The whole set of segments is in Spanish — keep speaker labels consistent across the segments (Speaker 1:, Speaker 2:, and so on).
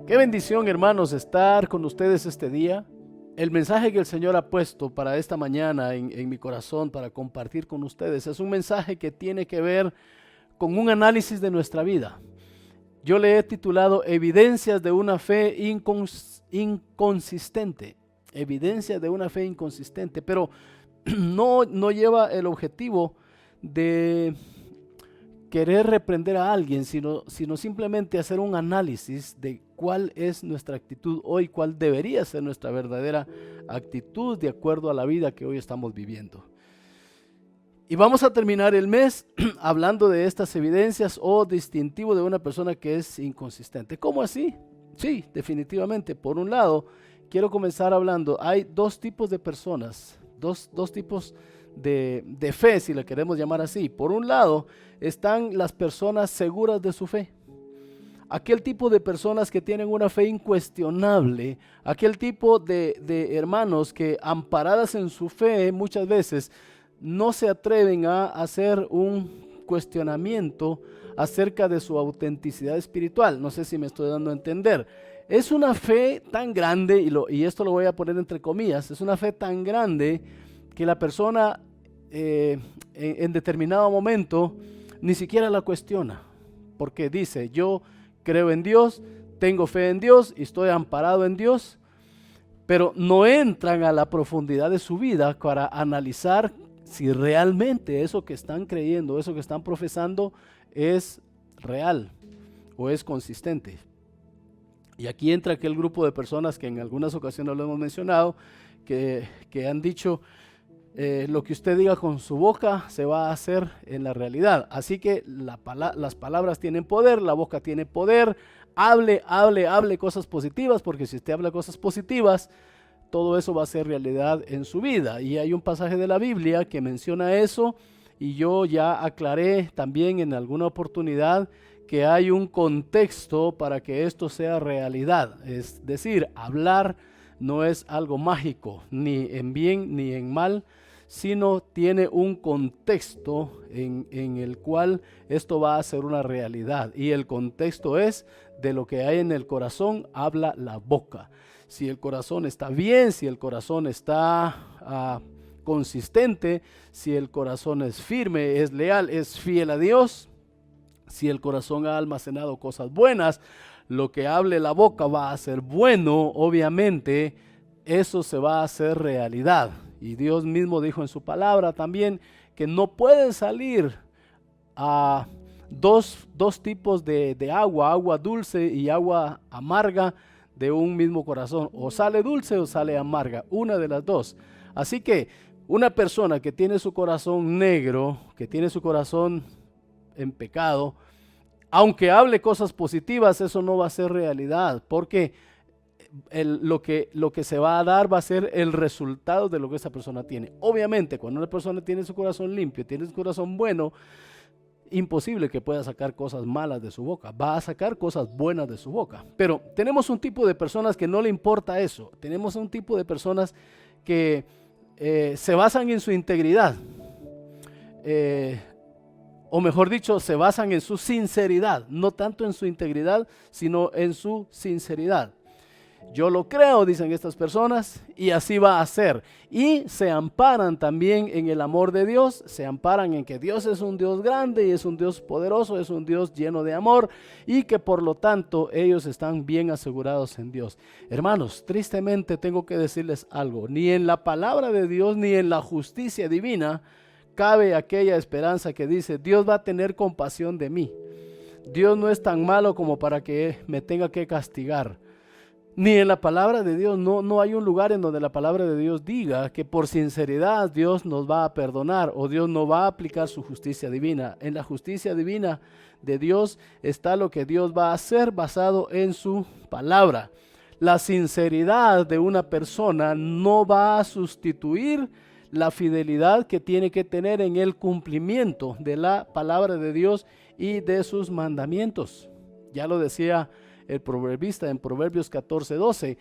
Speaker 1: Qué bendición, hermanos, estar con ustedes este día. El mensaje que el Señor ha puesto para esta mañana en mi corazón para compartir con ustedes es un mensaje que tiene que ver con un análisis de nuestra vida. Yo le he titulado Evidencias de una fe inconsistente. Evidencias de una fe inconsistente, pero no lleva el objetivo de querer reprender a alguien, sino simplemente hacer un análisis de cuál es nuestra actitud hoy, cuál debería ser nuestra verdadera actitud de acuerdo a la vida que hoy estamos viviendo. Y vamos a terminar el mes hablando de estas evidencias o distintivo de una persona que es inconsistente. ¿Cómo así? Sí, definitivamente. Por un lado, quiero comenzar hablando, hay dos tipos de personas, dos tipos de fe, si le queremos llamar así. Por un lado, están las personas seguras de su fe. Aquel tipo de personas que tienen una fe incuestionable, aquel tipo de hermanos que amparadas en su fe muchas veces no se atreven a hacer un cuestionamiento acerca de su autenticidad espiritual. No sé si me estoy dando a entender. Es una fe tan grande, y esto lo voy a poner entre comillas, es una fe tan grande que la persona en determinado momento ni siquiera la cuestiona, porque dice, yo creo en Dios, tengo fe en Dios y estoy amparado en Dios, pero no entran a la profundidad de su vida para analizar si realmente eso que están creyendo, eso que están profesando es real o es consistente. Y aquí entra aquel grupo de personas que en algunas ocasiones lo hemos mencionado, que han dicho, lo que usted diga con su boca se va a hacer en la realidad. Así que las palabras tienen poder, la boca tiene poder. Hable cosas positivas, porque si usted habla cosas positivas, todo eso va a ser realidad en su vida. Y hay un pasaje de la Biblia que menciona eso, y yo ya aclaré también en alguna oportunidad que hay un contexto para que esto sea realidad. Es decir, hablar no es algo mágico, ni en bien ni en mal, sino tiene un contexto en el cual esto va a ser una realidad. Y el contexto es de lo que hay en el corazón, habla la boca. Si el corazón está bien, si el corazón está consistente, si el corazón es firme, es leal, es fiel a Dios, si el corazón ha almacenado cosas buenas, lo que hable la boca va a ser bueno, obviamente, eso se va a hacer realidad. Y Dios mismo dijo en su palabra también que no pueden salir a dos tipos de agua dulce y agua amarga de un mismo corazón. O sale dulce o sale amarga, una de las dos. Así que una persona que tiene su corazón negro, que tiene su corazón en pecado, aunque hable cosas positivas, eso no va a ser realidad, porque lo que se va a dar va a ser el resultado de lo que esa persona tiene. Obviamente, cuando una persona tiene su corazón limpio, tiene su corazón bueno, imposible que pueda sacar cosas malas de su boca. Va a sacar cosas buenas de su boca. Pero tenemos un tipo de personas que no le importa eso. Tenemos un tipo de personas que se basan en su integridad. O mejor dicho, se basan en su sinceridad. No tanto en su integridad, sino en su sinceridad. Yo lo creo, dicen estas personas, y así va a ser. Y se amparan también en el amor de Dios, se amparan en que Dios es un Dios grande y es un Dios poderoso, es un Dios lleno de amor, y que por lo tanto ellos están bien asegurados en Dios. Hermanos, tristemente tengo que decirles algo, ni en la palabra de Dios ni en la justicia divina cabe aquella esperanza que dice, Dios va a tener compasión de mí. Dios no es tan malo como para que me tenga que castigar. Ni en la palabra de Dios, no hay un lugar en donde la palabra de Dios diga que por sinceridad Dios nos va a perdonar o Dios no va a aplicar su justicia divina. En la justicia divina de Dios está lo que Dios va a hacer basado en su palabra. La sinceridad de una persona no va a sustituir la fidelidad que tiene que tener en el cumplimiento de la palabra de Dios y de sus mandamientos. Ya lo decía el proverbista en Proverbios 14:12,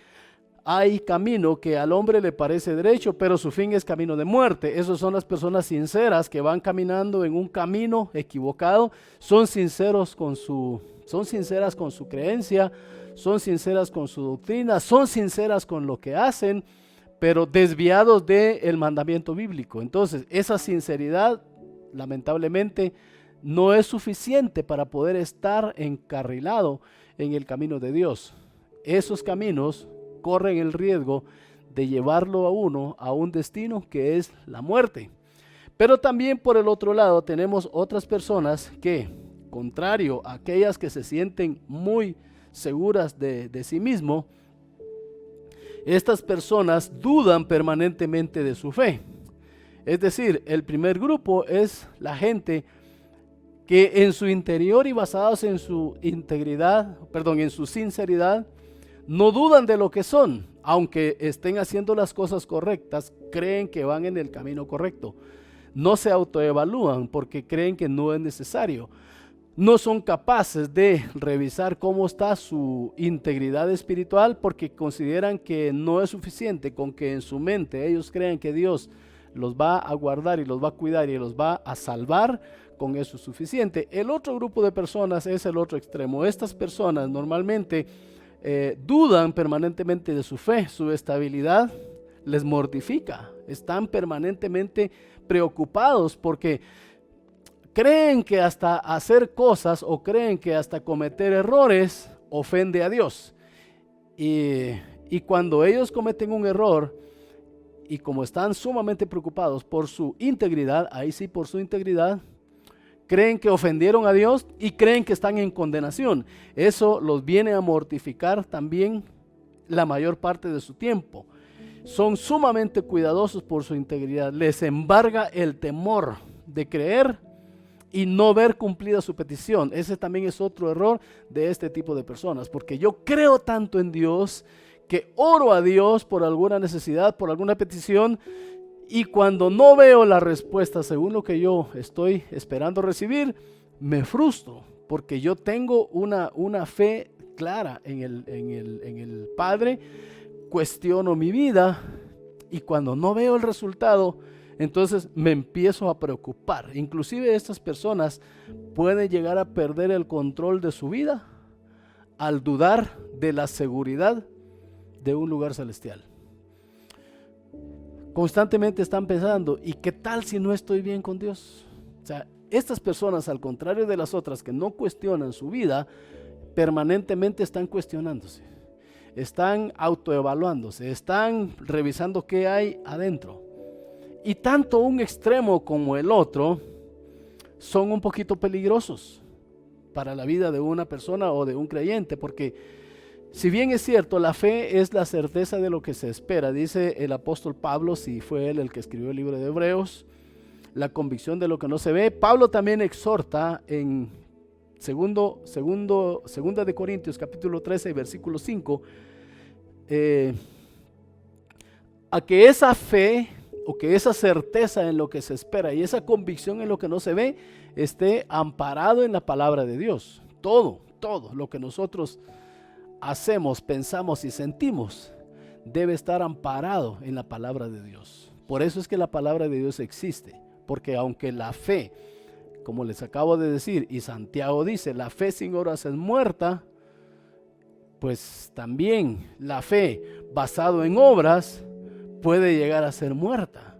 Speaker 1: hay camino que al hombre le parece derecho, pero su fin es camino de muerte. Esas son las personas sinceras que van caminando en un camino equivocado, son sinceras con su creencia, son sinceras con su doctrina, son sinceras con lo que hacen, pero desviados del mandamiento bíblico. Entonces, esa sinceridad, lamentablemente, no es suficiente para poder estar encarrilado en el camino de Dios. Esos caminos corren el riesgo de llevarlo a uno a un destino que es la muerte. Pero también por el otro lado tenemos otras personas que, contrario a aquellas que se sienten muy seguras de sí mismo, estas personas dudan permanentemente de su fe. Es decir, el primer grupo es la gente que en su interior y basados en su integridad, en su sinceridad, no dudan de lo que son, aunque estén haciendo las cosas correctas, creen que van en el camino correcto. No se autoevalúan porque creen que no es necesario. No son capaces de revisar cómo está su integridad espiritual porque consideran que no es suficiente con que en su mente ellos crean que Dios los va a guardar y los va a cuidar y los va a salvar. Con eso es suficiente. El otro grupo de personas es el otro extremo. Estas personas normalmente dudan permanentemente de su fe, su estabilidad les mortifica, están permanentemente preocupados porque creen que hasta hacer cosas o creen que hasta cometer errores ofende a Dios. Y cuando ellos cometen un error y como están sumamente preocupados por su integridad, ahí sí por su integridad, creen que ofendieron a Dios y creen que están en condenación. Eso los viene a mortificar también la mayor parte de su tiempo. Son sumamente cuidadosos por su integridad. Les embarga el temor de creer y no ver cumplida su petición. Ese también es otro error de este tipo de personas, porque yo creo tanto en Dios que oro a Dios por alguna necesidad, por alguna petición, y cuando no veo la respuesta según lo que yo estoy esperando recibir, me frustro, porque yo tengo una fe clara en el Padre, cuestiono mi vida, y cuando no veo el resultado, entonces me empiezo a preocupar. Inclusive estas personas pueden llegar a perder el control de su vida al dudar de la seguridad de un lugar celestial. Constantemente están pensando, ¿y qué tal si no estoy bien con Dios? O sea, estas personas, al contrario de las otras que no cuestionan su vida, permanentemente están cuestionándose, están autoevaluándose, están revisando qué hay adentro. Y tanto un extremo como el otro son un poquito peligrosos para la vida de una persona o de un creyente, porque si bien es cierto, la fe es la certeza de lo que se espera, dice el apóstol Pablo, si fue él el que escribió el libro de Hebreos, la convicción de lo que no se ve. Pablo también exhorta en segunda de Corintios capítulo 13 versículo 5 a que esa fe o que esa certeza en lo que se espera y esa convicción en lo que no se ve esté amparado en la palabra de Dios. Todo lo que nosotros hacemos, pensamos y sentimos debe estar amparado en la palabra de Dios. Por eso es que la palabra de Dios existe, porque aunque la fe, como les acabo de decir, y Santiago dice, la fe sin obras es muerta, pues también la fe basado en obras puede llegar a ser muerta.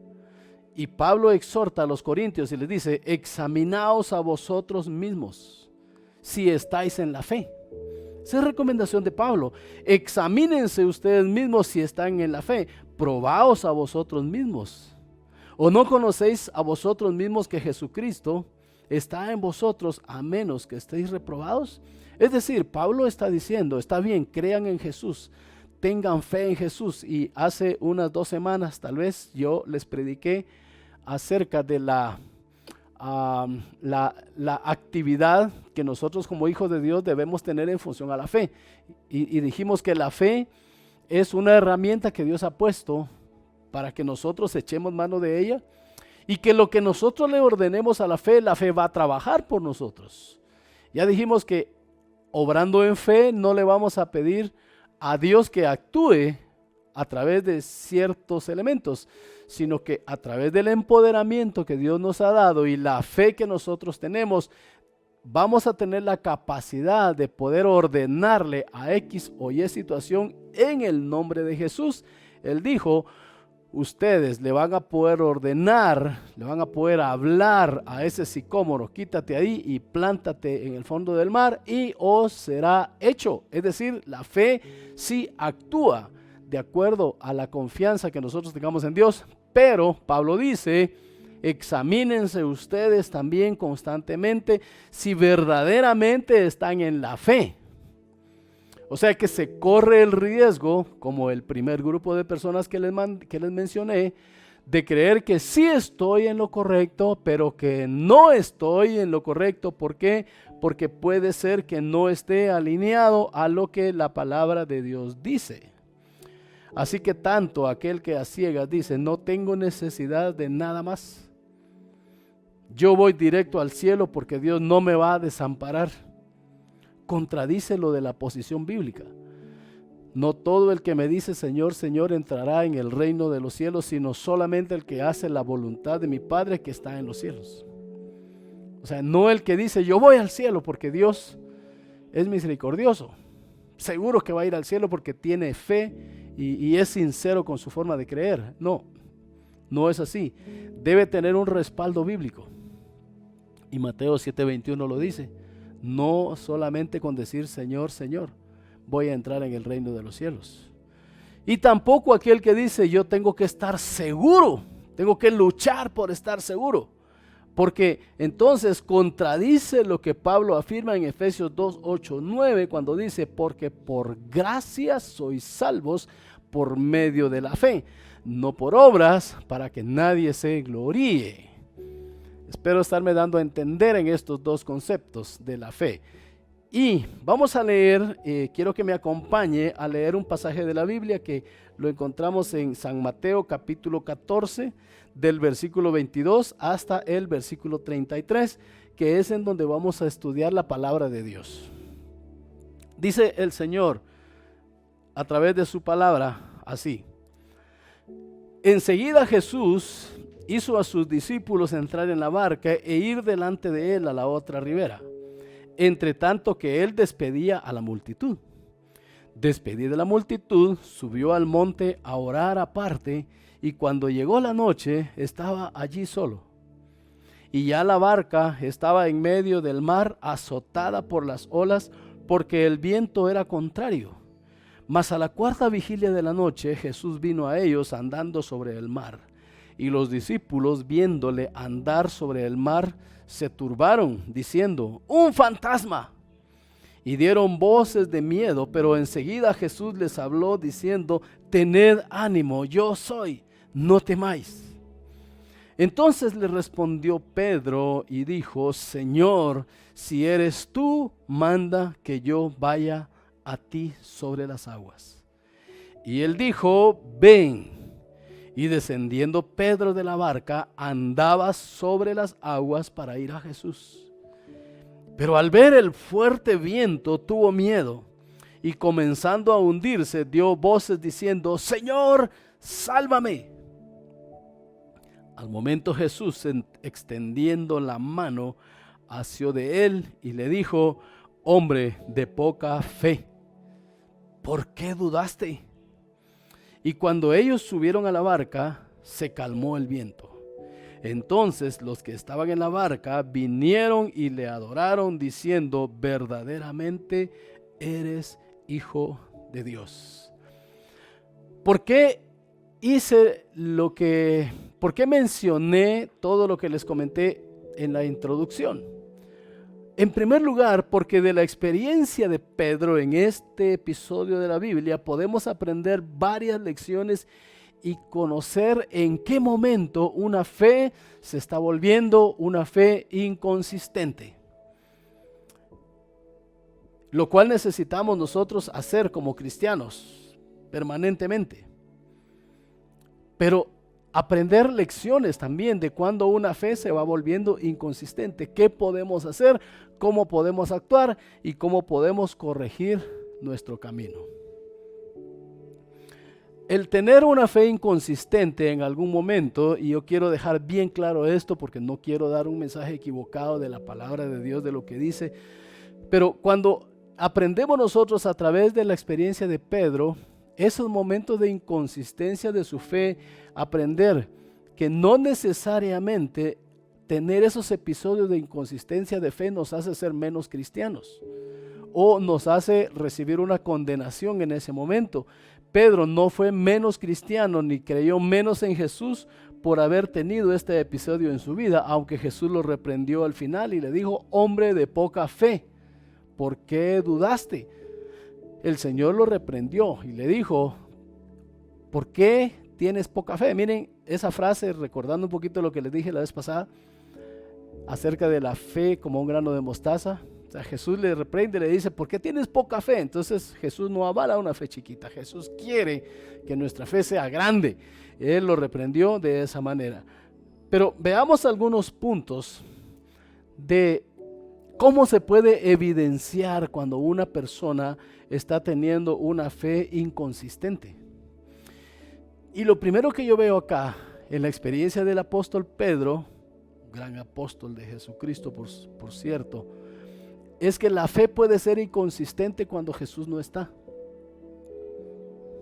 Speaker 1: Y Pablo exhorta a los corintios y les dice, examinaos a vosotros mismos si estáis en la fe. Esa es recomendación de Pablo. Examínense ustedes mismos si están en la fe. Probaos a vosotros mismos. ¿O no conocéis a vosotros mismos que Jesucristo está en vosotros a menos que estéis reprobados? Es decir, Pablo está diciendo, está bien, crean en Jesús, tengan fe en Jesús. Y hace unas 2 semanas tal vez yo les prediqué acerca de la actividad que nosotros como hijos de Dios debemos tener en función a la fe. Y dijimos que la fe es una herramienta que Dios ha puesto para que nosotros echemos mano de ella y que lo que nosotros le ordenemos a la fe va a trabajar por nosotros. Ya dijimos que obrando en fe no le vamos a pedir a Dios que actúe a través de ciertos elementos, sino que a través del empoderamiento que Dios nos ha dado y la fe que nosotros tenemos, vamos a tener la capacidad de poder ordenarle a X o Y situación en el nombre de Jesús. Él dijo, ustedes le van a poder ordenar, le van a poder hablar a ese sicómoro, quítate ahí y plántate en el fondo del mar y os será hecho. Es decir, la fe sí actúa de acuerdo a la confianza que nosotros tengamos en Dios, pero Pablo dice, examínense ustedes también constantemente si verdaderamente están en la fe. O sea que se corre el riesgo, como el primer grupo de personas que les mencioné, de creer que sí estoy en lo correcto, pero que no estoy en lo correcto. ¿Por qué? Porque puede ser que no esté alineado a lo que la palabra de Dios dice. Así que tanto aquel que a ciegas dice, no tengo necesidad de nada más. Yo voy directo al cielo porque Dios no me va a desamparar. Contradice lo de la posición bíblica. No todo el que me dice Señor, Señor entrará en el reino de los cielos, sino solamente el que hace la voluntad de mi Padre que está en los cielos. O sea, no el que dice yo voy al cielo porque Dios es misericordioso. Seguro que va a ir al cielo porque tiene fe y es sincero con su forma de creer. No, no es así. Debe tener un respaldo bíblico. Y Mateo 7:21 lo dice. No solamente con decir Señor, Señor, voy a entrar en el reino de los cielos. Y tampoco aquel que dice yo tengo que estar seguro, tengo que luchar por estar seguro. Porque entonces contradice lo que Pablo afirma en Efesios 2:8-9 cuando dice, porque por gracia sois salvos por medio de la fe, no por obras para que nadie se gloríe. Espero estarme dando a entender en estos dos conceptos de la fe. Y vamos a leer, quiero que me acompañe a leer un pasaje de la Biblia que lo encontramos en San Mateo capítulo 14, del versículo 22 hasta el versículo 33, que es en donde vamos a estudiar la palabra de Dios. Dice el Señor a través de su palabra así: enseguida Jesús hizo a sus discípulos entrar en la barca e ir delante de él a la otra ribera, entre tanto que él despedía a la multitud. Despedida la multitud, subió al monte a orar aparte, y cuando llegó la noche estaba allí solo. Y ya la barca estaba en medio del mar, azotada por las olas, porque el viento era contrario. Mas a la cuarta vigilia de la noche Jesús vino a ellos andando sobre el mar. Y los discípulos, viéndole andar sobre el mar, se turbaron, diciendo, ¡un fantasma! Y dieron voces de miedo, pero enseguida Jesús les habló, diciendo, tened ánimo, yo soy, no temáis. Entonces le respondió Pedro y dijo, Señor, si eres tú, manda que yo vaya a ti sobre las aguas. Y él dijo, ven. Y descendiendo Pedro de la barca, andaba sobre las aguas para ir a Jesús. Pero al ver el fuerte viento, tuvo miedo, y comenzando a hundirse, dio voces diciendo, Señor, sálvame. Al momento Jesús, extendiendo la mano, asió de él y le dijo, hombre de poca fe, ¿por qué dudaste? Y cuando ellos subieron a la barca, se calmó el viento. Entonces los que estaban en la barca vinieron y le adoraron, diciendo, verdaderamente eres Hijo de Dios. ¿Por qué por qué mencioné todo lo que les comenté en la introducción? En primer lugar, porque de la experiencia de Pedro en este episodio de la Biblia podemos aprender varias lecciones y conocer en qué momento una fe se está volviendo una fe inconsistente. Lo cual necesitamos nosotros hacer como cristianos permanentemente. Pero aprender lecciones también de cuando una fe se va volviendo inconsistente. ¿Qué podemos hacer? ¿Cómo podemos actuar? ¿Y cómo podemos corregir nuestro camino? El tener una fe inconsistente en algún momento, y yo quiero dejar bien claro esto porque no quiero dar un mensaje equivocado de la palabra de Dios, de lo que dice, pero cuando aprendemos nosotros a través de la experiencia de Pedro, esos momentos de inconsistencia de su fe, aprender que no necesariamente tener esos episodios de inconsistencia de fe nos hace ser menos cristianos o nos hace recibir una condenación en ese momento. Pedro no fue menos cristiano ni creyó menos en Jesús por haber tenido este episodio en su vida, aunque Jesús lo reprendió al final y le dijo: hombre de poca fe, ¿por qué dudaste? El Señor lo reprendió y le dijo: ¿por qué tienes poca fe? Miren esa frase, recordando un poquito lo que les dije la vez pasada acerca de la fe como un grano de mostaza. O sea, Jesús le reprende, le dice: ¿por qué tienes poca fe? Entonces Jesús no avala una fe chiquita. Jesús quiere que nuestra fe sea grande. Él lo reprendió de esa manera. Pero veamos algunos puntos de cómo se puede evidenciar cuando una persona está teniendo una fe inconsistente. Y lo primero que yo veo acá en la experiencia del apóstol Pedro, gran apóstol de Jesucristo por cierto, es que la fe puede ser inconsistente cuando Jesús no está.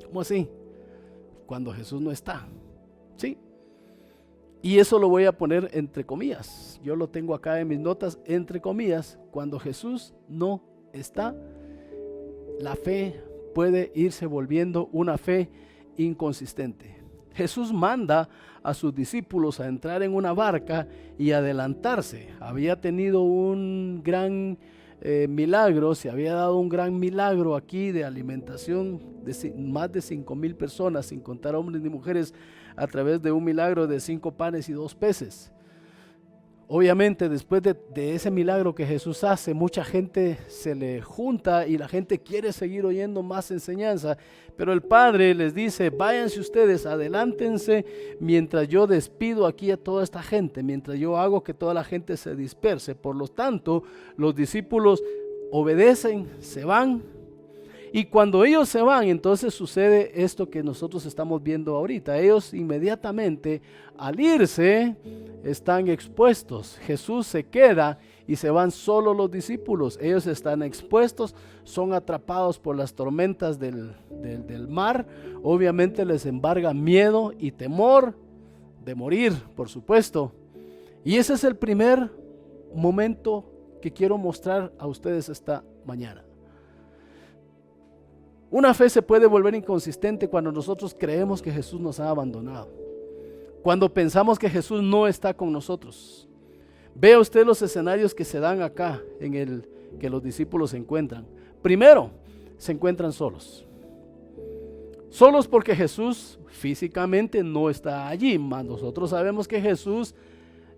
Speaker 1: ¿Cómo así? Cuando Jesús no está. ¿Sí? Y eso lo voy a poner entre comillas. Yo lo tengo acá en mis notas, entre comillas. Cuando Jesús no está, la fe puede irse volviendo una fe inconsistente. Jesús manda a sus discípulos a entrar en una barca y adelantarse. Había tenido un gran milagro, se había dado un gran milagro aquí de alimentación de más de 5,000 personas, sin contar hombres ni mujeres, a través de un milagro de 5 panes y 2 peces. Obviamente, después de ese milagro que Jesús hace, mucha gente se le junta y la gente quiere seguir oyendo más enseñanza, pero el Padre les dice: váyanse ustedes, adelántense mientras yo despido aquí a toda esta gente, mientras yo hago que toda la gente se disperse. Por lo tanto, los discípulos obedecen, se van, y cuando ellos se van, entonces sucede esto que nosotros estamos viendo ahorita. Ellos inmediatamente, al irse, están expuestos. Jesús se queda y se van solo los discípulos. Ellos están expuestos, son atrapados por las tormentas del mar. Obviamente les embarga miedo y temor de morir, por supuesto. Y ese es el primer momento que quiero mostrar a ustedes esta mañana. Una fe se puede volver inconsistente cuando nosotros creemos que Jesús nos ha abandonado, cuando pensamos que Jesús no está con nosotros. Vea usted los escenarios que se dan acá en el que los discípulos se encuentran. Primero, se encuentran solos. Solos porque Jesús físicamente no está allí, mas nosotros sabemos que Jesús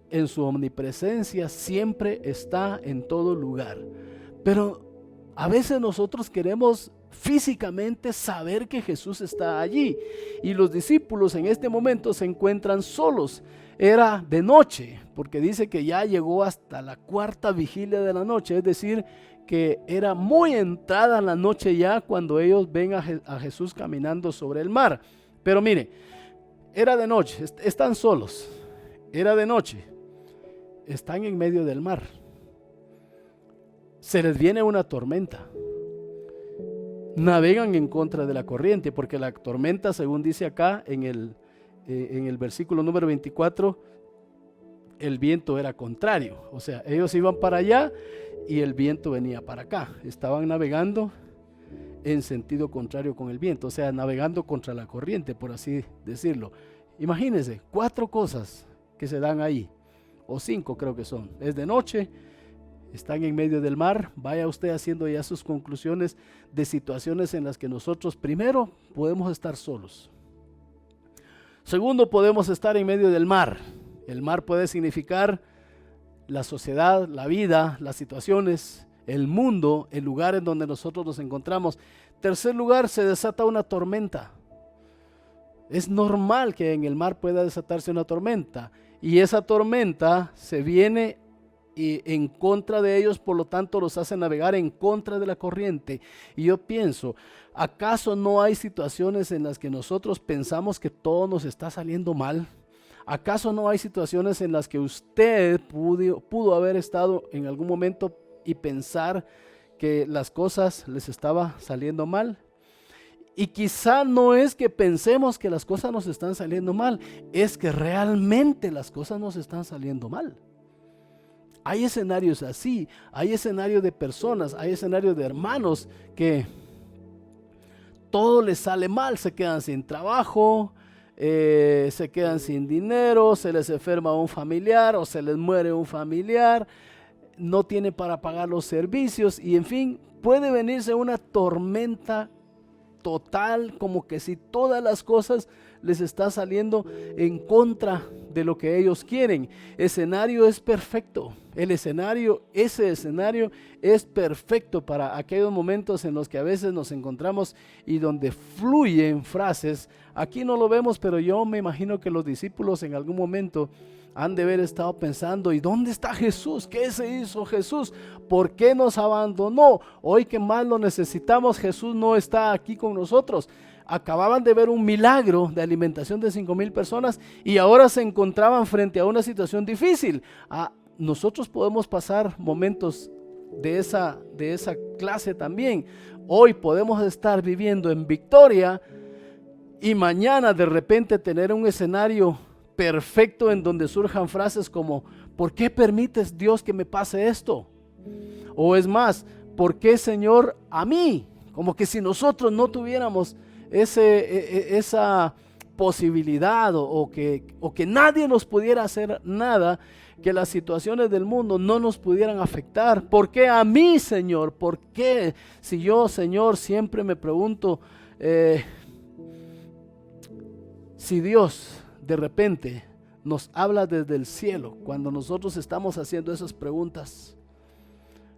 Speaker 1: en su omnipresencia siempre está en todo lugar. Pero a veces nosotros queremos físicamente saber que Jesús está allí, y los discípulos en este momento se encuentran solos. Era de noche, porque dice que ya llegó hasta la 4ª vigilia de la noche, es decir, que era muy entrada la noche ya cuando ellos ven a Jesús caminando sobre el mar. Pero mire, era de noche, están solos, era de noche, están en medio del mar, se les viene una tormenta. Navegan en contra de la corriente, porque la tormenta, según dice acá en el versículo número 24, el viento era contrario. O sea, ellos iban para allá y el viento venía para acá. Estaban navegando en sentido contrario con el viento, o sea, navegando contra la corriente, por así decirlo. Imagínense, 4 cosas que se dan ahí, o 5 creo que son. Es de noche, están en medio del mar. Vaya usted haciendo ya sus conclusiones de situaciones en las que nosotros, primero, podemos estar solos. Segundo, podemos estar en medio del mar. El mar puede significar la sociedad, la vida, las situaciones, el mundo, el lugar en donde nosotros nos encontramos. Tercer lugar, se desata una tormenta. Es normal que en el mar pueda desatarse una tormenta, y esa tormenta se viene y en contra de ellos, por lo tanto los hace navegar en contra de la corriente. Y yo pienso, ¿acaso no hay situaciones en las que nosotros pensamos que todo nos está saliendo mal? ¿Acaso no hay situaciones en las que usted pudo haber estado en algún momento y pensar que las cosas les estaba saliendo mal? Y quizá no es que pensemos que las cosas nos están saliendo mal, es que realmente las cosas nos están saliendo mal. Hay escenarios así, hay escenarios de personas, hay escenarios de hermanos que todo les sale mal, se quedan sin trabajo, se quedan sin dinero, se les enferma un familiar o se les muere un familiar, no tiene para pagar los servicios y en fin, puede venirse una tormenta total, como que si todas las cosas les está saliendo en contra de lo que ellos quieren. Escenario es perfecto. Ese escenario es perfecto para aquellos momentos en los que a veces nos encontramos y donde fluyen frases. Aquí no lo vemos, pero yo me imagino que los discípulos en algún momento han de haber estado pensando, ¿y dónde está Jesús? ¿Qué se hizo Jesús? ¿Por qué nos abandonó? Hoy que más lo necesitamos, Jesús no está aquí con nosotros. Acababan de ver un milagro de alimentación de 5,000 personas y ahora se encontraban frente a una situación difícil. Nosotros podemos pasar momentos de esa clase también. Hoy podemos estar viviendo en victoria y mañana de repente tener un escenario perfecto en donde surjan frases como, ¿por qué permites, Dios, que me pase esto? O es más, ¿por qué, Señor, a mí? Como que si nosotros no tuviéramos esa posibilidad o que nadie nos pudiera hacer nada, que las situaciones del mundo no nos pudieran afectar. ¿Por qué a mí, Señor? ¿Por qué? Si yo, Señor, siempre me pregunto, si Dios de repente nos habla desde el cielo, cuando nosotros estamos haciendo esas preguntas,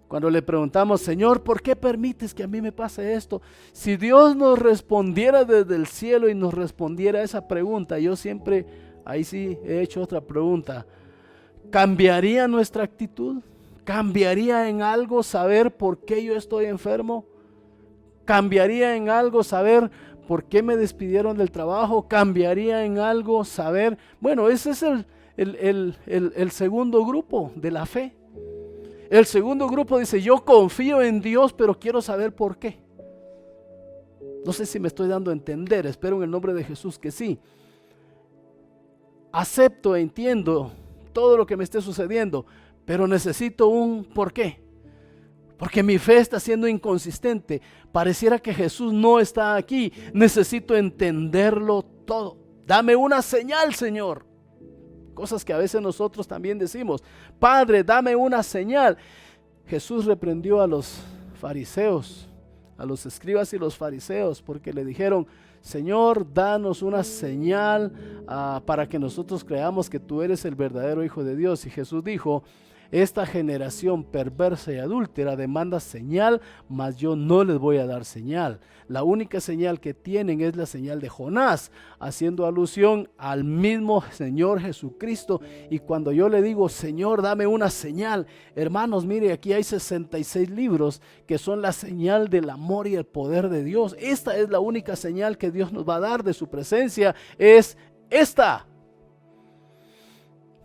Speaker 1: cuando le preguntamos, Señor, ¿por qué permites que a mí me pase esto? Si Dios nos respondiera desde el cielo y nos respondiera esa pregunta, yo siempre, ahí sí he hecho otra pregunta, ¿cambiaría nuestra actitud? ¿Cambiaría en algo saber por qué yo estoy enfermo? ¿Cambiaría en algo saber por qué me despidieron del trabajo? ¿Cambiaría en algo saber? Bueno, ese es el segundo grupo de la fe. El segundo grupo dice, yo confío en Dios, pero quiero saber por qué. No sé si me estoy dando a entender, espero en el nombre de Jesús que sí. Acepto, entiendo todo lo que me esté sucediendo, pero necesito un por qué. Porque mi fe está siendo inconsistente. Pareciera que Jesús no está aquí. Necesito entenderlo todo. Dame una señal, Señor. Cosas que a veces nosotros también decimos. Padre, dame una señal. Jesús reprendió a los fariseos, a los escribas y los fariseos, porque le dijeron, Señor, danos una señal para que nosotros creamos que tú eres el verdadero Hijo de Dios. Y Jesús dijo, esta generación perversa y adúltera demanda señal, mas yo no les voy a dar señal. La única señal que tienen es la señal de Jonás, haciendo alusión al mismo Señor Jesucristo. Y cuando yo le digo, Señor, dame una señal, hermanos, mire, aquí hay 66 libros que son la señal del amor y el poder de Dios. Esta es la única señal que Dios nos va a dar de su presencia, es esta.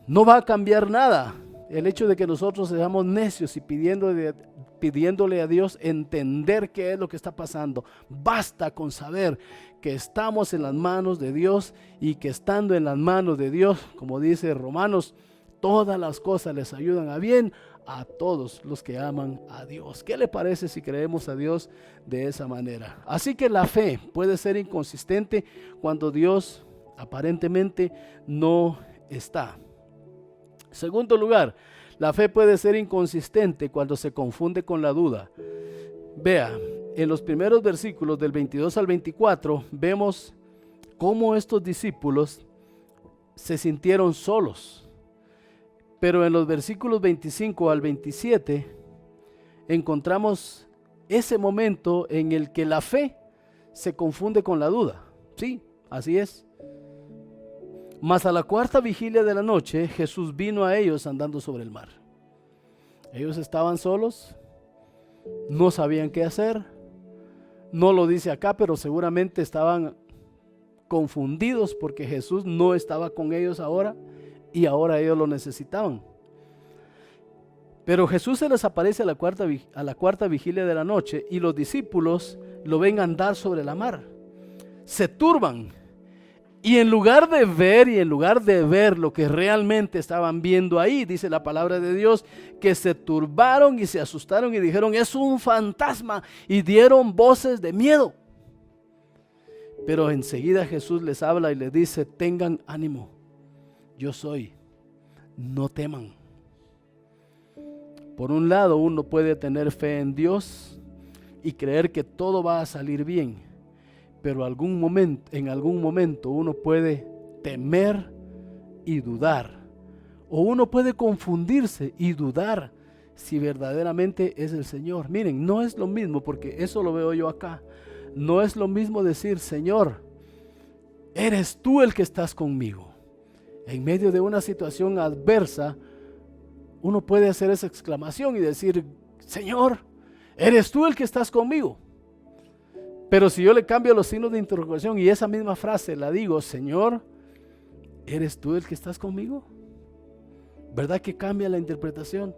Speaker 1: No va a cambiar nada. El hecho de que nosotros seamos necios y pidiéndole a Dios entender qué es lo que está pasando. Basta con saber que estamos en las manos de Dios y que estando en las manos de Dios, como dice Romanos, todas las cosas les ayudan a bien a todos los que aman a Dios. ¿Qué le parece si creemos a Dios de esa manera? Así que la fe puede ser inconsistente cuando Dios aparentemente no está. Segundo lugar, la fe puede ser inconsistente cuando se confunde con la duda. Vea, en los primeros versículos del 22 al 24 vemos cómo estos discípulos se sintieron solos. Pero en los versículos 25 al 27 encontramos ese momento en el que la fe se confunde con la duda. Sí, así es. Mas a la cuarta vigilia de la noche, Jesús vino a ellos andando sobre el mar. Ellos estaban solos, no sabían qué hacer. No lo dice acá, pero seguramente estaban confundidos porque Jesús no estaba con ellos ahora y ahora ellos lo necesitaban. Pero Jesús se les aparece a la cuarta vigilia de la noche y los discípulos lo ven andar sobre la mar. Se turban y en lugar de ver lo que realmente estaban viendo ahí, dice la palabra de Dios, que se turbaron y se asustaron y dijeron: es un fantasma, y dieron voces de miedo. Pero enseguida Jesús les habla y les dice: tengan ánimo, yo soy, no teman. Por un lado, uno puede tener fe en Dios y creer que todo va a salir bien, pero en algún momento uno puede temer y dudar, o uno puede confundirse y dudar si verdaderamente es el Señor. Miren, no es lo mismo, porque eso lo veo yo acá. No es lo mismo decir: Señor, eres tú el que estás conmigo. En medio de una situación adversa, uno puede hacer esa exclamación y decir: Señor, eres tú el que estás conmigo. Pero si yo le cambio los signos de interrogación y esa misma frase la digo: Señor, ¿eres tú el que estás conmigo? ¿Verdad que cambia la interpretación?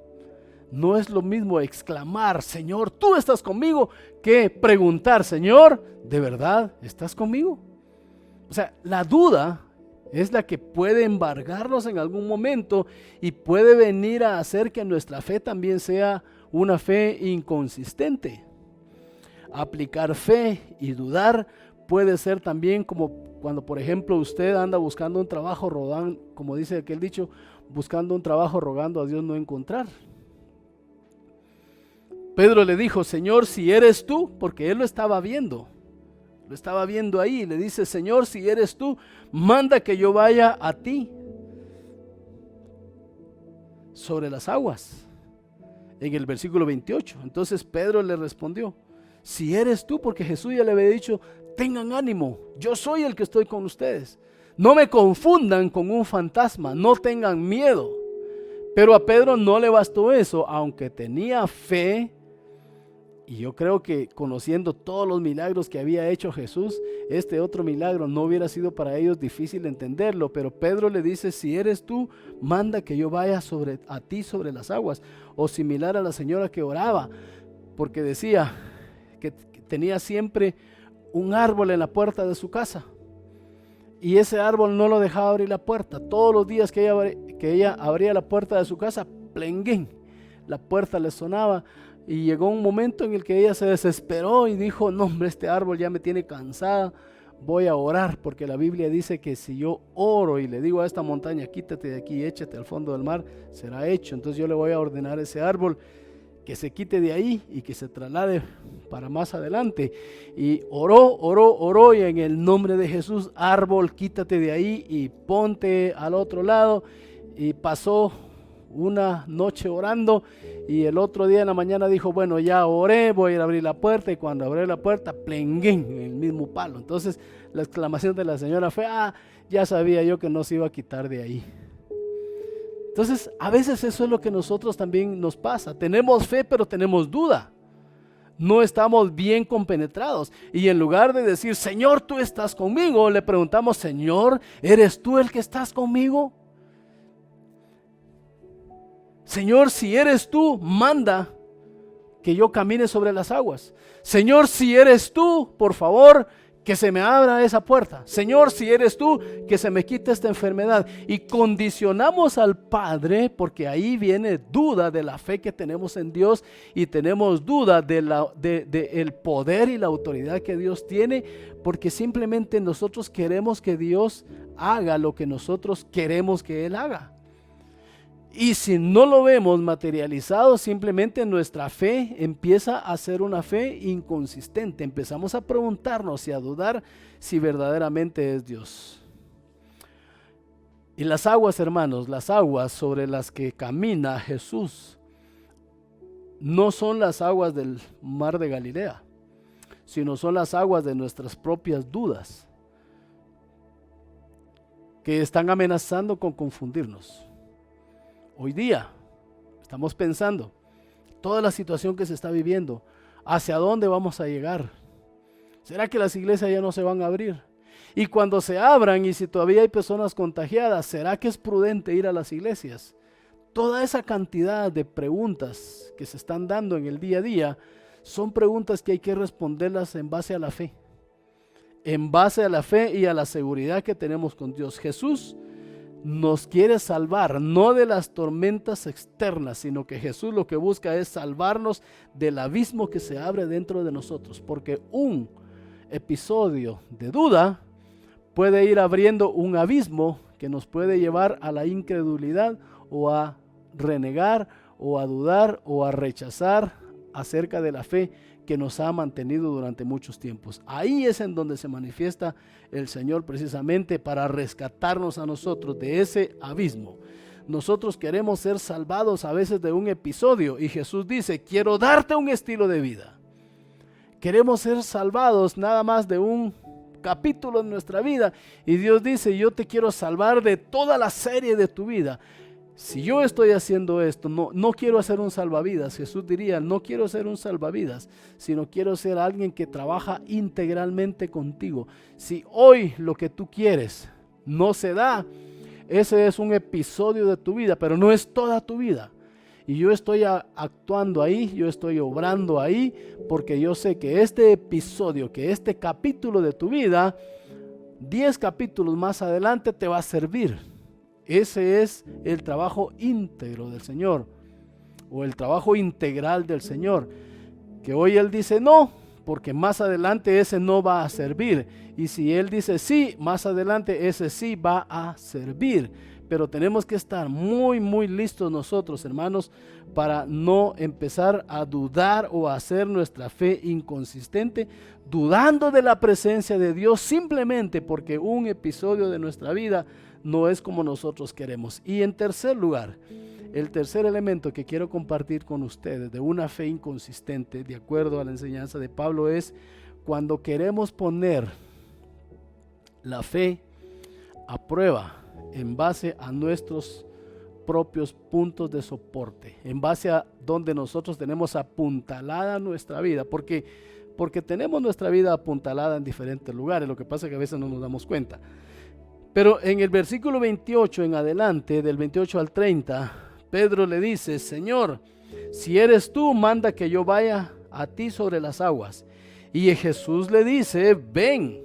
Speaker 1: No es lo mismo exclamar: Señor, tú estás conmigo, que preguntar: Señor, ¿de verdad estás conmigo? O sea, la duda es la que puede embargarnos en algún momento y puede venir a hacer que nuestra fe también sea una fe inconsistente. Aplicar fe y dudar puede ser también como cuando, por ejemplo, usted anda buscando un trabajo, rodando, como dice aquel dicho, buscando un trabajo, rogando a Dios no encontrar. Pedro le dijo: Señor, si eres tú, porque él lo estaba viendo ahí, le dice: Señor, si eres tú, manda que yo vaya a ti sobre las aguas. En el versículo 28, entonces Pedro le respondió: si eres tú, porque Jesús ya le había dicho: tengan ánimo, yo soy el que estoy con ustedes. No me confundan con un fantasma, no tengan miedo. Pero a Pedro no le bastó eso, aunque tenía fe. Y yo creo que conociendo todos los milagros que había hecho Jesús, este otro milagro no hubiera sido para ellos difícil entenderlo. Pero Pedro le dice: si eres tú, manda que yo vaya a ti sobre las aguas. O similar a la señora que oraba, porque decía que tenía siempre un árbol en la puerta de su casa. Y ese árbol no lo dejaba abrir la puerta. Todos los días que ella abría la puerta de su casa, plenguén, la puerta le sonaba. Y llegó un momento en el que ella se desesperó y dijo: no hombre, este árbol ya me tiene cansada, voy a orar, porque la Biblia dice que si yo oro y le digo a esta montaña: quítate de aquí, échate al fondo del mar, será hecho. Entonces yo le voy a ordenar a ese árbol que se quite de ahí y que se traslade para más adelante. Y oró, y en el nombre de Jesús: árbol, quítate de ahí y ponte al otro lado. Y pasó una noche orando, y el otro día en la mañana dijo: bueno, ya oré, voy a ir a abrir la puerta. Y cuando abrió la puerta, plenguén, en el mismo palo. Entonces la exclamación de la señora fue: ya sabía yo que no se iba a quitar de ahí. Entonces a veces eso es lo que nosotros también nos pasa. Tenemos fe, pero tenemos duda. No estamos bien compenetrados, y en lugar de decir: Señor, tú estás conmigo, le preguntamos: Señor, ¿eres tú el que estás conmigo? Señor, si eres tú, manda que yo camine sobre las aguas. Señor, si eres tú, por favor, que se me abra esa puerta. Señor, si eres tú, que se me quite esta enfermedad. Y condicionamos al Padre, porque ahí viene duda de la fe que tenemos en Dios, y tenemos duda de el poder y la autoridad que Dios tiene, porque simplemente nosotros queremos que Dios haga lo que nosotros queremos que Él haga. Y si no lo vemos materializado, simplemente nuestra fe empieza a ser una fe inconsistente. Empezamos a preguntarnos y a dudar si verdaderamente es Dios. Y las aguas, hermanos, las aguas sobre las que camina Jesús, no son las aguas del mar de Galilea, sino son las aguas de nuestras propias dudas, que están amenazando con confundirnos. Hoy día estamos pensando: toda la situación que se está viviendo. ¿Hacia dónde vamos a llegar? ¿Será que las iglesias ya no se van a abrir? Y cuando se abran y si todavía hay personas contagiadas, ¿será que es prudente ir a las iglesias? Toda esa cantidad de preguntas que se están dando en el día a día son preguntas que hay que responderlas en base a la fe. En base a la fe y a la seguridad que tenemos con Dios. Jesús nos quiere salvar, no de las tormentas externas, sino que Jesús lo que busca es salvarnos del abismo que se abre dentro de nosotros. Porque un episodio de duda puede ir abriendo un abismo que nos puede llevar a la incredulidad o a renegar o a dudar o a rechazar acerca de la fe que nos ha mantenido durante muchos tiempos. Ahí es en donde se manifiesta el Señor precisamente para rescatarnos a nosotros de ese abismo. Nosotros queremos ser salvados a veces de un episodio y Jesús dice, quiero darte un estilo de vida. Queremos ser salvados nada más de un capítulo en nuestra vida y Dios dice, yo te quiero salvar de toda la serie de tu vida. Si yo estoy haciendo esto, no quiero hacer un salvavidas. Jesús diría, no quiero ser un salvavidas, sino quiero ser alguien que trabaja integralmente contigo. Si hoy lo que tú quieres no se da, ese es un episodio de tu vida, pero no es toda tu vida. Y yo estoy actuando ahí, yo estoy obrando ahí, porque yo sé que este episodio, que este capítulo de tu vida, 10 capítulos más adelante te va a servir. Ese es el trabajo íntegro del Señor, o el trabajo integral del Señor, que hoy Él dice no, porque más adelante ese no va a servir, y si Él dice sí, más adelante ese sí va a servir. Pero tenemos que estar muy listos nosotros, hermanos, para no empezar a dudar o a hacer nuestra fe inconsistente, dudando de la presencia de Dios simplemente porque un episodio de nuestra vida no es como nosotros queremos. Y en tercer lugar, el tercer elemento que quiero compartir con ustedes de una fe inconsistente, de acuerdo a la enseñanza de Pablo, es cuando queremos poner la fe a prueba en base a nuestros propios puntos de soporte, en base a donde nosotros tenemos apuntalada nuestra vida, porque tenemos nuestra vida apuntalada en diferentes lugares. Lo que pasa es que a veces no nos damos cuenta. Pero en el versículo 28 en adelante, del 28 al 30, Pedro le dice, Señor, si eres tú, manda que yo vaya a ti sobre las aguas. Y Jesús le dice, ven.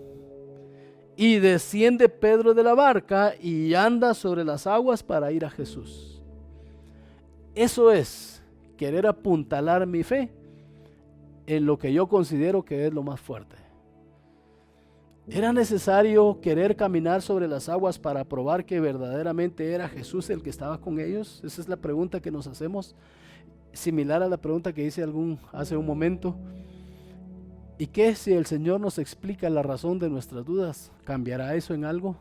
Speaker 1: Y desciende Pedro de la barca y anda sobre las aguas para ir a Jesús. Eso es querer apuntalar mi fe en lo que yo considero que es lo más fuerte. ¿Era necesario querer caminar sobre las aguas para probar que verdaderamente era Jesús el que estaba con ellos? Esa es la pregunta que nos hacemos, similar a la pregunta que hice hace un momento. ¿Y qué si el Señor nos explica la razón de nuestras dudas? ¿Cambiará eso en algo?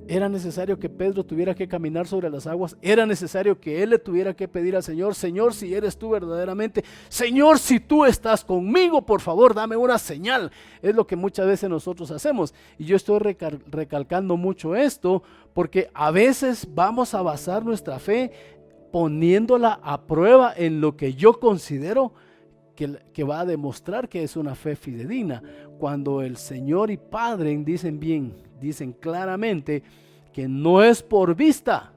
Speaker 1: ¿Era necesario que Pedro tuviera que caminar sobre las aguas? ¿Era necesario que él le tuviera que pedir al Señor, Señor, si eres tú verdaderamente, Señor, si tú estás conmigo, por favor, dame una señal? Es lo que muchas veces nosotros hacemos. Y yo estoy recalcando mucho esto, porque a veces vamos a basar nuestra fe poniéndola a prueba en lo que yo considero que va a demostrar que es una fe fidedigna, cuando el Señor y Padre dicen claramente que no es por vista,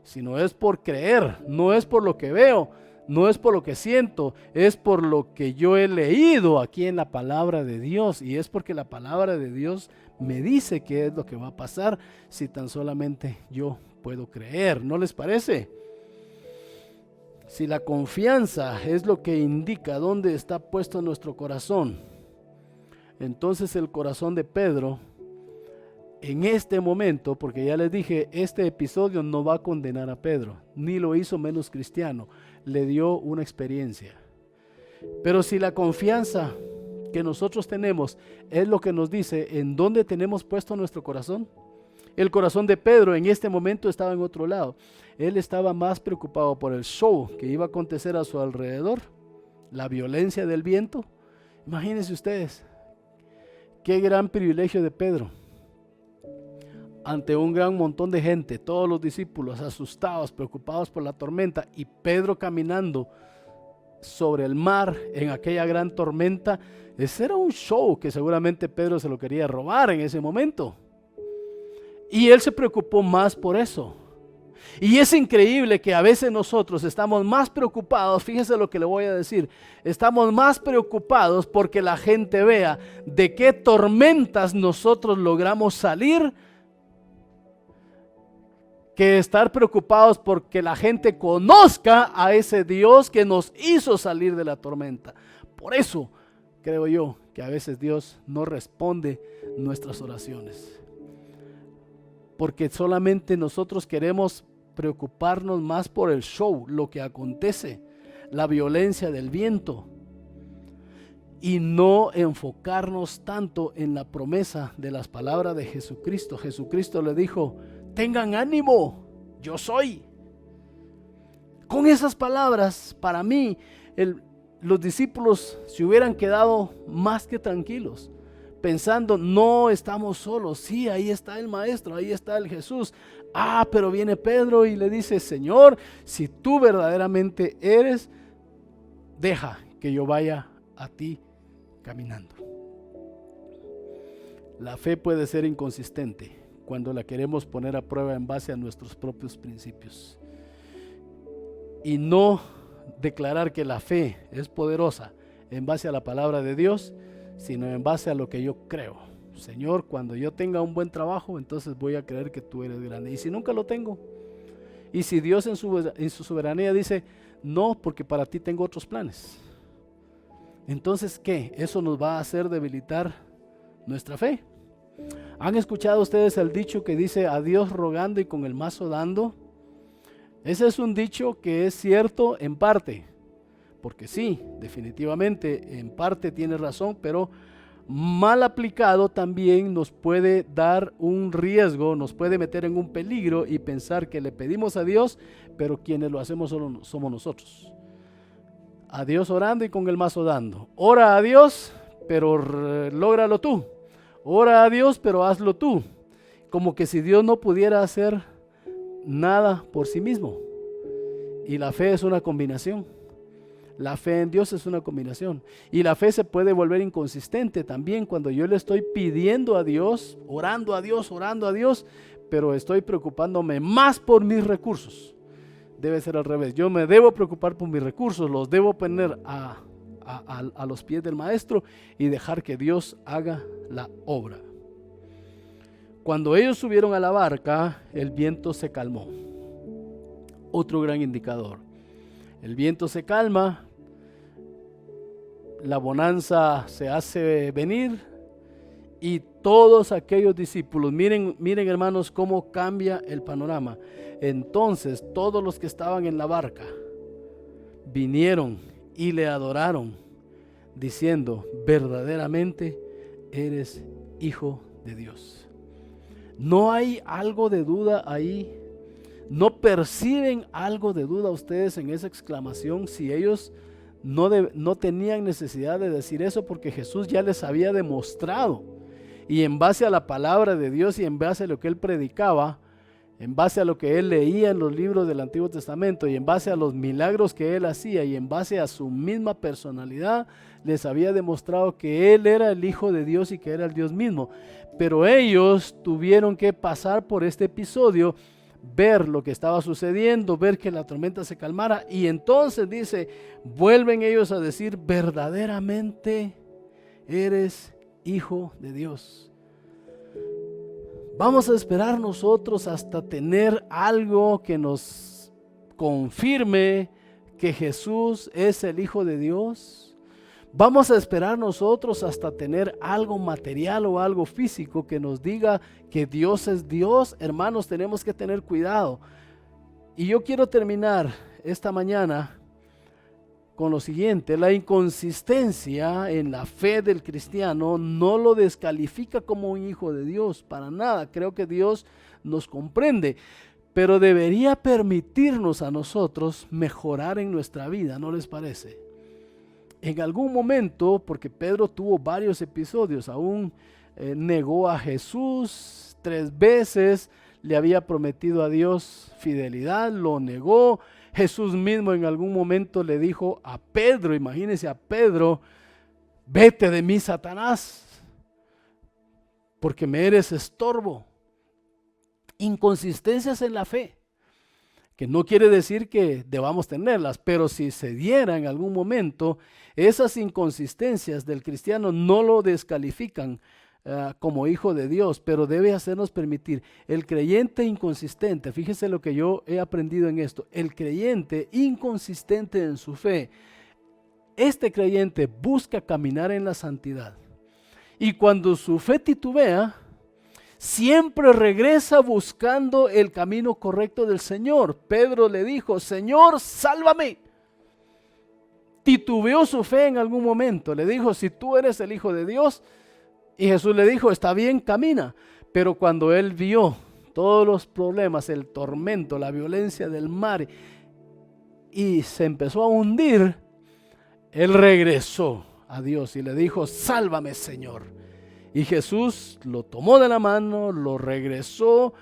Speaker 1: sino es por creer, no es por lo que veo, no es por lo que siento, es por lo que yo he leído aquí en la palabra de Dios, y es porque la palabra de Dios me dice qué es lo que va a pasar si tan solamente yo puedo creer. ¿No les parece? Si la confianza es lo que indica dónde está puesto nuestro corazón, entonces el corazón de Pedro, en este momento, porque ya les dije, este episodio no va a condenar a Pedro, ni lo hizo menos cristiano, le dio una experiencia. Pero si la confianza que nosotros tenemos es lo que nos dice en dónde tenemos puesto nuestro corazón, el corazón de Pedro en este momento estaba en otro lado. Él estaba más preocupado por el show que iba a acontecer a su alrededor, la violencia del viento. Imagínense ustedes, qué gran privilegio de Pedro. ante un gran montón de gente, todos los discípulos asustados, preocupados por la tormenta, y Pedro caminando sobre el mar en aquella gran tormenta. Ese era un show que seguramente Pedro se lo quería robar en ese momento. Y él se preocupó más por eso. Y es increíble que a veces nosotros estamos más preocupados, fíjese lo que le voy a decir, estamos más preocupados porque la gente vea de qué tormentas nosotros logramos salir, que estar preocupados porque la gente conozca a ese Dios que nos hizo salir de la tormenta. Por eso creo yo que a veces Dios no responde nuestras oraciones, porque solamente nosotros queremos preocuparnos más por el show, lo que acontece, la violencia del viento, y no enfocarnos tanto en la promesa de las palabras de Jesucristo. Jesucristo le dijo: tengan ánimo, yo soy. Con esas palabras, para mí, los discípulos se hubieran quedado más que tranquilos, pensando: no estamos solos, sí, ahí está el Maestro, ahí está el Jesús. Pero viene Pedro y le dice: Señor, si tú verdaderamente eres, deja que yo vaya a ti caminando. La fe puede ser inconsistente cuando la queremos poner a prueba en base a nuestros propios principios, y no declarar que la fe es poderosa en base a la palabra de Dios, sino en base a lo que yo creo. Señor, cuando yo tenga un buen trabajo, entonces voy a creer que tú eres grande. Y si nunca lo tengo, y si Dios en su soberanía dice: no, porque para ti tengo otros planes, entonces ¿qué? Eso nos va a hacer debilitar nuestra fe. ¿Han escuchado ustedes el dicho que dice: a Dios rogando y con el mazo dando? Ese es un dicho que es cierto en parte, porque sí, definitivamente en parte tiene razón, pero mal aplicado también nos puede dar un riesgo, nos puede meter en un peligro y pensar que le pedimos a Dios, pero quienes lo hacemos solo somos nosotros. A Dios orando y con el mazo dando. Ora a Dios, pero lógralo tú. Ora a Dios, pero hazlo tú. Como que si Dios no pudiera hacer nada por sí mismo. Y la fe es una combinación. La fe en Dios es una combinación. Y la fe se puede volver inconsistente también cuando yo le estoy pidiendo a Dios, orando a Dios, pero estoy preocupándome más por mis recursos. Debe ser al revés. Yo me debo preocupar por mis recursos, los debo poner a los pies del Maestro y dejar que Dios haga la obra. Cuando ellos subieron a la barca, el viento se calmó. Otro gran indicador. El viento se calma, la bonanza se hace venir, y todos aquellos discípulos, miren hermanos cómo cambia el panorama. Entonces todos los que estaban en la barca vinieron y le adoraron, diciendo: verdaderamente eres Hijo de Dios. ¿No hay algo de duda ahí? ¿No perciben algo de duda ustedes en esa exclamación? Si ellos no tenían necesidad de decir eso, porque Jesús ya les había demostrado, y en base a la palabra de Dios y en base a lo que él predicaba, en base a lo que él leía en los libros del Antiguo Testamento, y en base a los milagros que él hacía, y en base a su misma personalidad, les había demostrado que él era el Hijo de Dios y que era el Dios mismo. Pero ellos tuvieron que pasar por este episodio, ver lo que estaba sucediendo, ver que la tormenta se calmara, y entonces dice, vuelven ellos a decir: verdaderamente eres Hijo de Dios. Vamos a esperar nosotros hasta tener algo que nos confirme que Jesús es el Hijo de Dios. Vamos a esperar nosotros hasta tener algo material o algo físico que nos diga que Dios es Dios. Hermanos, tenemos que tener cuidado. Y yo quiero terminar esta mañana con lo siguiente: la inconsistencia en la fe del cristiano no lo descalifica como un hijo de Dios, para nada. Creo que Dios nos comprende, pero debería permitirnos a nosotros mejorar en nuestra vida, ¿no les parece? En algún momento, porque Pedro tuvo varios episodios, aún negó a Jesús, 3 veces le había prometido a Dios fidelidad, lo negó. Jesús mismo en algún momento le dijo a Pedro, imagínense a Pedro, vete de mí, Satanás, porque me eres estorbo. Inconsistencias en la fe, que no quiere decir que debamos tenerlas, pero si se diera en algún momento, esas inconsistencias del cristiano no lo descalifican como hijo de Dios, pero debe hacernos permitir. El creyente inconsistente, fíjese lo que yo he aprendido en esto, el creyente inconsistente en su fe, este creyente busca caminar en la santidad, y cuando su fe titubea, siempre regresa buscando el camino correcto del Señor. Pedro le dijo, Señor, sálvame. Titubeó su fe en algún momento, le dijo, si tú eres el Hijo de Dios, y Jesús le dijo, está bien, camina. Pero cuando él vio todos los problemas, el tormento, la violencia del mar, y se empezó a hundir, él regresó a Dios y le dijo, sálvame, Señor. Y Jesús lo tomó de la mano, lo regresó,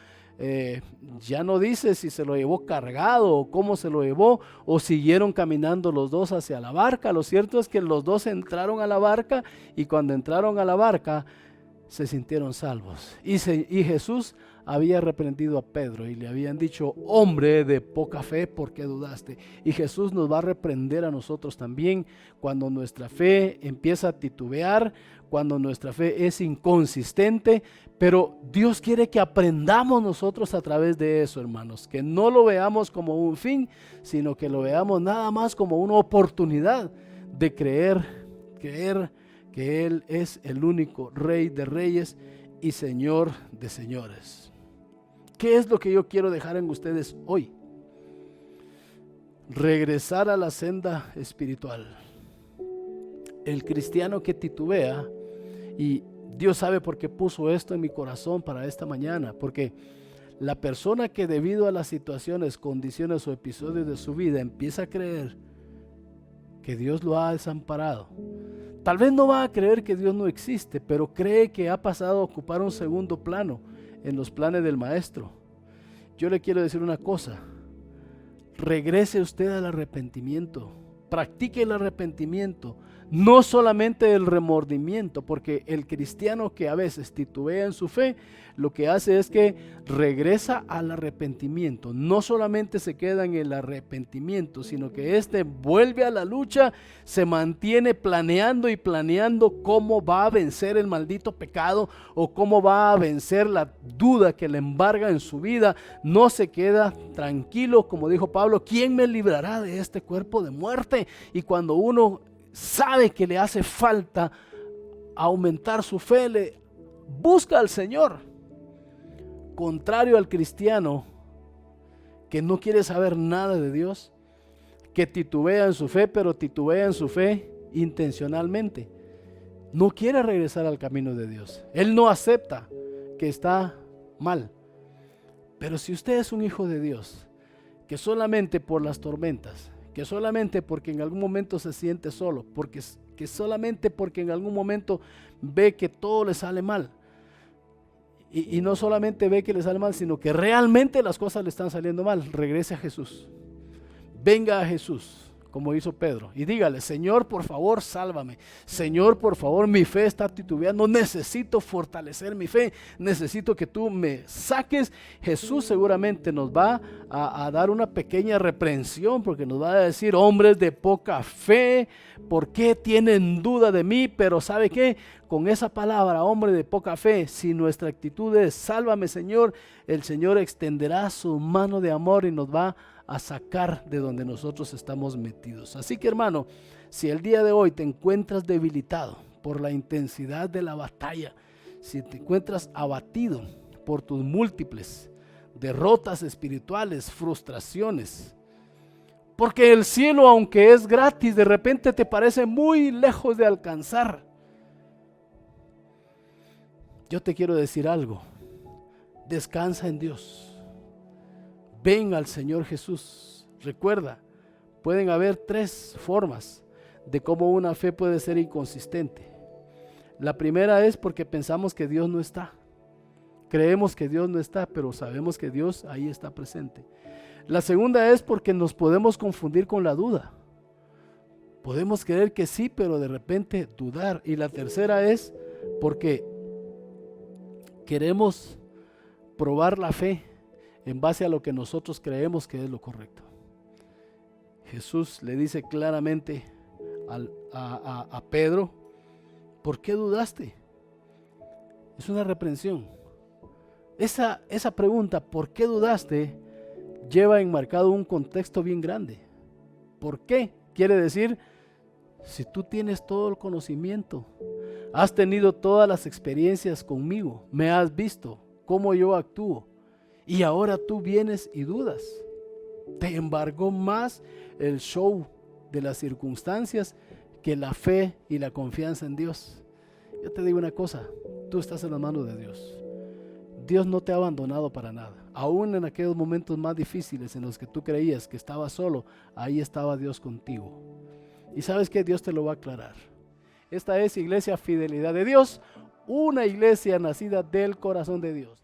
Speaker 1: ya no dice si se lo llevó cargado o cómo se lo llevó, o siguieron caminando los dos hacia la barca. Lo cierto es que los dos entraron a la barca, y cuando entraron a la barca se sintieron salvos. Y Jesús había reprendido a Pedro y le habían dicho, hombre de poca fe, ¿por qué dudaste? Y Jesús nos va a reprender a nosotros también cuando nuestra fe empieza a titubear, cuando nuestra fe es inconsistente, pero Dios quiere que aprendamos nosotros a través de eso, hermanos, que no lo veamos como un fin, sino que lo veamos nada más como una oportunidad de creer que Él es el único Rey de reyes y Señor de señores. ¿Qué es lo que yo quiero dejar en ustedes hoy? Regresar a la senda espiritual. El cristiano que titubea, y Dios sabe por qué puso esto en mi corazón para esta mañana, porque la persona que debido a las situaciones, condiciones o episodios de su vida empieza a creer que Dios lo ha desamparado, tal vez no va a creer que Dios no existe, pero cree que ha pasado a ocupar un segundo plano en los planes del maestro. Yo le quiero decir una cosa, regrese usted al arrepentimiento, practique el arrepentimiento, no solamente el remordimiento, porque el cristiano que a veces titubea en su fe, lo que hace es que regresa al arrepentimiento, no solamente se queda en el arrepentimiento, sino que vuelve a la lucha, se mantiene planeando y planeando cómo va a vencer el maldito pecado o cómo va a vencer la duda que le embarga en su vida, no se queda tranquilo, como dijo Pablo, ¿quién me librará de este cuerpo de muerte? Y cuando uno sabe que le hace falta aumentar su fe, le busca al Señor. Contrario al cristiano que no quiere saber nada de Dios, que titubea en su fe, pero titubea en su fe intencionalmente. No quiere regresar al camino de Dios. Él no acepta que está mal. Pero si usted es un hijo de Dios, que solamente por las tormentas, que solamente porque en algún momento se siente solo, que solamente porque en algún momento ve que todo le sale mal, y no solamente ve que le sale mal, sino que realmente las cosas le están saliendo mal, regrese a Jesús, venga a Jesús, como hizo Pedro, y dígale, Señor, por favor, sálvame. Señor, por favor, mi fe está titubeando, necesito fortalecer mi fe, necesito que tú me saques. Jesús seguramente nos va a dar una pequeña reprensión, porque nos va a decir, hombres de poca fe, ¿por qué tienen duda de mí? Pero ¿sabe qué? Con esa palabra, hombre de poca fe, si nuestra actitud es, sálvame, Señor, el Señor extenderá su mano de amor y nos va a sacar de donde nosotros estamos metidos. Así que, hermano, si el día de hoy te encuentras debilitado por la intensidad de la batalla, si te encuentras abatido por tus múltiples derrotas espirituales, frustraciones, porque el cielo, aunque es gratis, de repente te parece muy lejos de alcanzar, yo te quiero decir algo, descansa en Dios. Ven al Señor Jesús. Recuerda, pueden haber 3 formas de cómo una fe puede ser inconsistente. La primera es porque pensamos que Dios no está, Creemos que Dios no está, pero sabemos que Dios ahí está presente. La segunda es porque nos podemos confundir con la duda. Podemos creer que sí, pero de repente dudar. Y la tercera es porque queremos probar la fe en base a lo que nosotros creemos que es lo correcto. Jesús le dice claramente a Pedro, ¿por qué dudaste? Es una reprensión. Esa pregunta, ¿por qué dudaste?, lleva enmarcado un contexto bien grande. ¿Por qué? Quiere decir, si tú tienes todo el conocimiento, has tenido todas las experiencias conmigo, me has visto cómo yo actúo, y ahora tú vienes y dudas. Te embargó más el show de las circunstancias que la fe y la confianza en Dios. Yo te digo una cosa, tú estás en las manos de Dios. Dios no te ha abandonado para nada. Aún en aquellos momentos más difíciles en los que tú creías que estabas solo, ahí estaba Dios contigo. Y sabes que Dios te lo va a aclarar. Esta es Iglesia Fidelidad de Dios, una iglesia nacida del corazón de Dios.